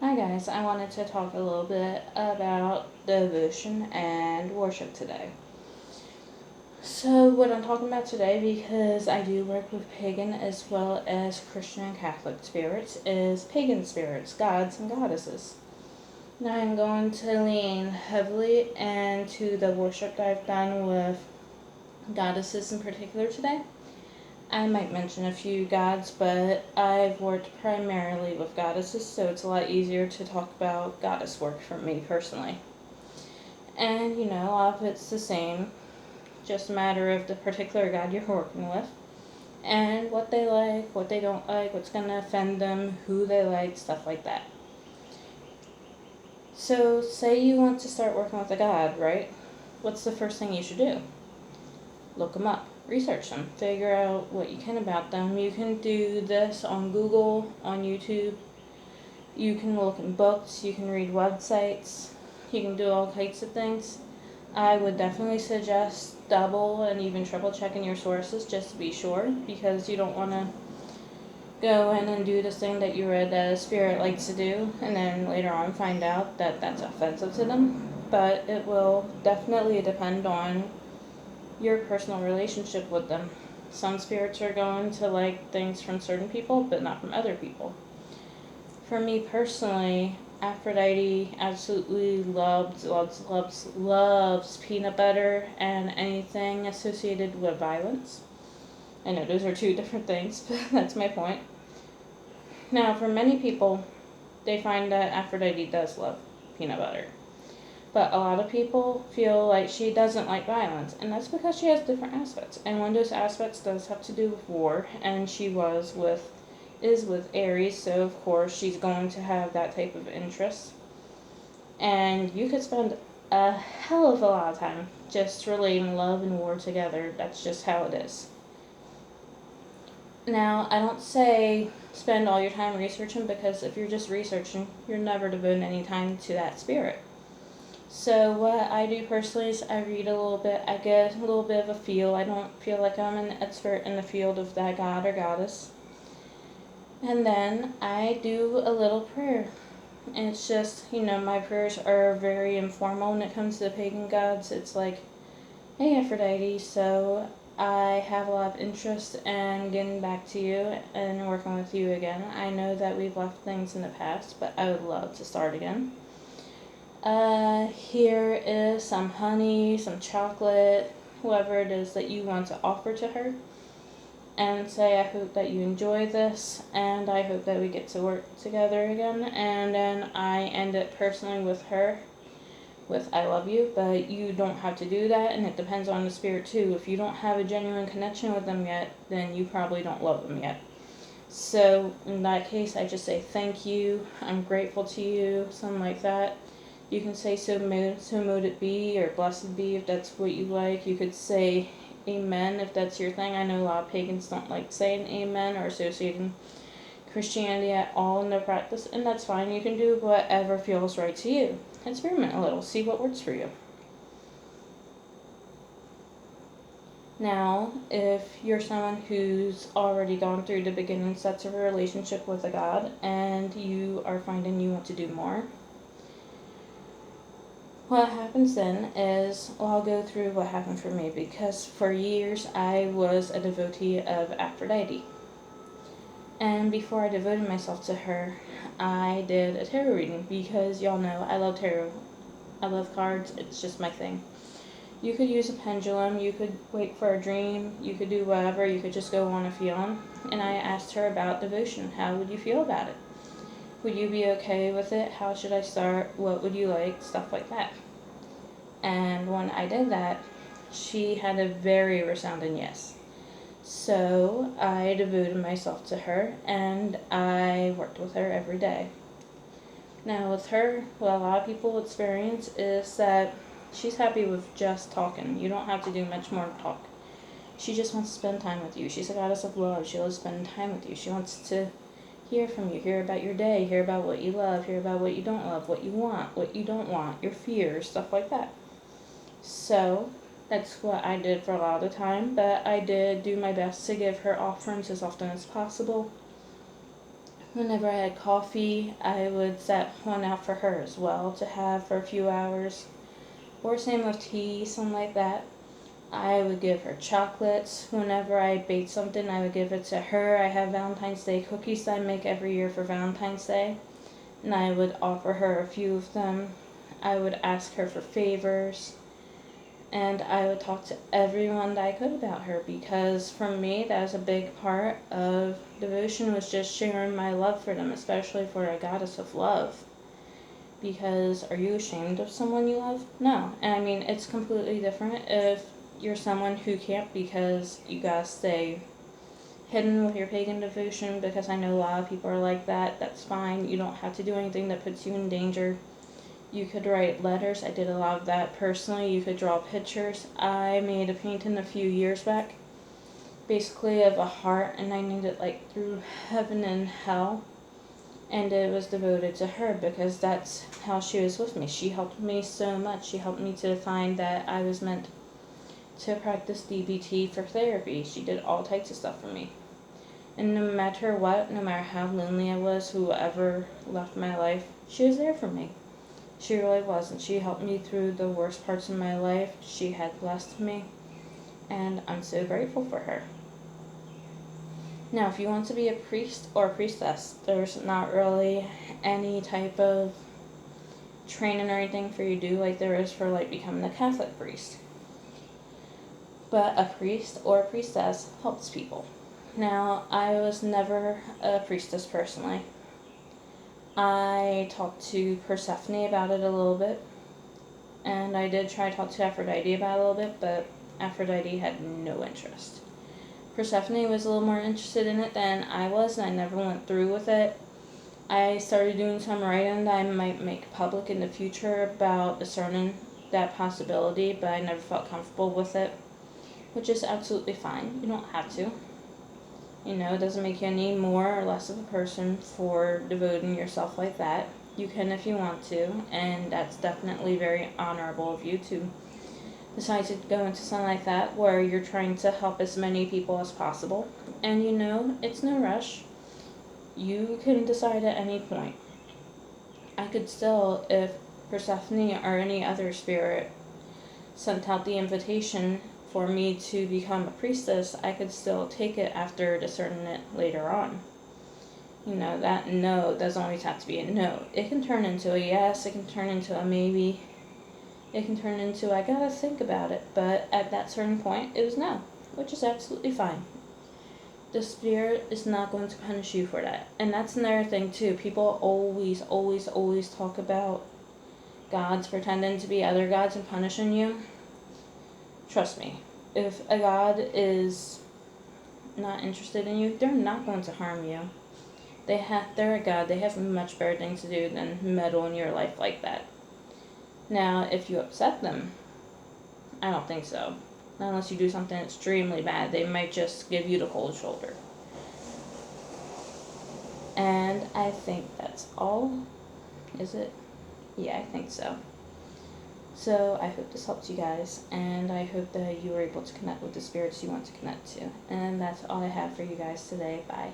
Hi guys, I wanted to talk a little bit about devotion and worship today. So, what I'm talking about today, because I do work with pagan as well as Christian and Catholic spirits, is pagan spirits, gods and goddesses. Now, I'm going to lean heavily into the worship that I've done with goddesses in particular today. I might mention a few gods, but I've worked primarily with goddesses, so it's a lot easier to talk about goddess work for me personally. And a lot of it's the same, just a matter of the particular god you're working with, and what they like, what they don't like, what's going to offend them, who they like, stuff like that. So, say you want to start working with a god, right? What's the first thing you should do? Look them up, research them, figure out what you can about them. You can do this on Google, on YouTube. You can look in books, you can read websites, you can do all kinds of things. I would definitely suggest double and even triple checking your sources just to be sure, because you don't want to go in and do this thing that you read that a spirit likes to do and then later on find out that that's offensive to them. But it will definitely depend on your personal relationship with them. Some spirits are going to like things from certain people, but not from other people. For me personally, Aphrodite absolutely loves peanut butter and anything associated with violence. I know those are two different things, but that's my point. Now, for many people, they find that Aphrodite does love peanut butter. But a lot of people feel like she doesn't like violence, and that's because she has different aspects. And one of those aspects does have to do with war, and she is with Aries, so of course she's going to have that type of interest. And you could spend a hell of a lot of time just relating love and war together. That's just how it is. Now, I don't say spend all your time researching, because if you're just researching, you're never devoting any time to that spirit. So what I do personally is I read a little bit, I get a little bit of a feel. I don't feel like I'm an expert in the field of that god or goddess. And then I do a little prayer. And it's just, my prayers are very informal when it comes to the pagan gods. It's like, hey Aphrodite, so I have a lot of interest in getting back to you and working with you again. I know that we've left things in the past, but I would love to start again. Here is some honey, some chocolate, whoever it is that you want to offer to her. And say, I hope that you enjoy this, and I hope that we get to work together again. And then I end it personally with her, with I love you, but you don't have to do that, and it depends on the spirit too. If you don't have a genuine connection with them yet, then you probably don't love them yet. So in that case, I just say thank you, I'm grateful to you, something like that. You can say so mote it be, or blessed be if that's what you like. You could say amen if that's your thing. I know a lot of pagans don't like saying amen or associating Christianity at all in their practice, and that's fine. You can do whatever feels right to you. Experiment a little, see what works for you. Now, if you're someone who's already gone through the beginning steps of a relationship with a god and you are finding you want to do more, what happens then is, I'll go through what happened for me, because for years I was a devotee of Aphrodite. And before I devoted myself to her, I did a tarot reading, because y'all know I love tarot. I love cards, it's just my thing. You could use a pendulum, you could wait for a dream, you could do whatever, you could just go on a feeling. And I asked her about devotion. How would you feel about it? Would you be okay with it? How should I start? What would you like? Stuff like that. And when I did that, she had a very resounding yes. So I devoted myself to her, and I worked with her every day. Now with her, what a lot of people experience is that she's happy with just talking. You don't have to do much more talk. She just wants to spend time with you. She's a goddess of love. She loves spending time with you. She wants to hear from you, hear about your day, hear about what you love, hear about what you don't love, what you want, what you don't want, your fears, stuff like that. So that's what I did for a lot of the time, but I did do my best to give her offerings as often as possible. Whenever I had coffee, I would set one out for her as well to have for a few hours. Or same with tea, something like that. I would give her chocolates. Whenever I baked something, I would give it to her. I have Valentine's Day cookies that I make every year for Valentine's Day, and I would offer her a few of them. I would ask her for favors, and I would talk to everyone that I could about her, because for me, that was a big part of devotion, was just sharing my love for them, especially for a goddess of love. Because are you ashamed of someone you love? No. And I mean, it's completely different if you're someone who can't, because you gotta stay hidden with your pagan devotion, because I know a lot of people are like that. That's fine. You don't have to do anything that puts you in danger. You could write letters. I did a lot of that personally. You could draw pictures. I made a painting a few years back, basically of a heart, and I named it like Through Heaven and Hell. And it was devoted to her, because that's how she was with me. She helped me so much. She helped me to find that I was meant to practice DBT for therapy. She did all types of stuff for me. And no matter what, no matter how lonely I was, whoever left my life, she was there for me. She really was, and she helped me through the worst parts of my life. She had blessed me, and I'm so grateful for her. Now, if you want to be a priest or a priestess, there's not really any type of training or anything for you to do like there is for like becoming a Catholic priest. But a priest or a priestess helps people. Now, I was never a priestess personally. I talked to Persephone about it a little bit, and I did try to talk to Aphrodite about it a little bit, but Aphrodite had no interest. Persephone was a little more interested in it than I was, and I never went through with it. I started doing some writing that I might make public in the future about discerning that possibility, but I never felt comfortable with it, which is absolutely fine. You don't have to. You know, it doesn't make you any more or less of a person for devoting yourself like that. You can if you want to, and that's definitely very honorable of you to decide to go into something like that where you're trying to help as many people as possible. And you know, it's no rush. You can decide at any point. I could still, if Persephone or any other spirit sent out the invitation for me to become a priestess, I could still take it after discerning it later on. You know, that no doesn't always have to be a no. It can turn into a yes, it can turn into a maybe, it can turn into I gotta think about it, but at that certain point it was no, which is absolutely fine. The spirit is not going to punish you for that. And that's another thing too. People always talk about gods pretending to be other gods and punishing you. Trust me, if a god is not interested in you, they're not going to harm you. They're a god. They have much better things to do than meddle in your life like that. Now, if you upset them, I don't think so. Unless you do something extremely bad, they might just give you the cold shoulder. And I think that's all. Is it? Yeah, I think so. So I hope this helped you guys, and I hope that you were able to connect with the spirits you want to connect to. And that's all I have for you guys today. Bye.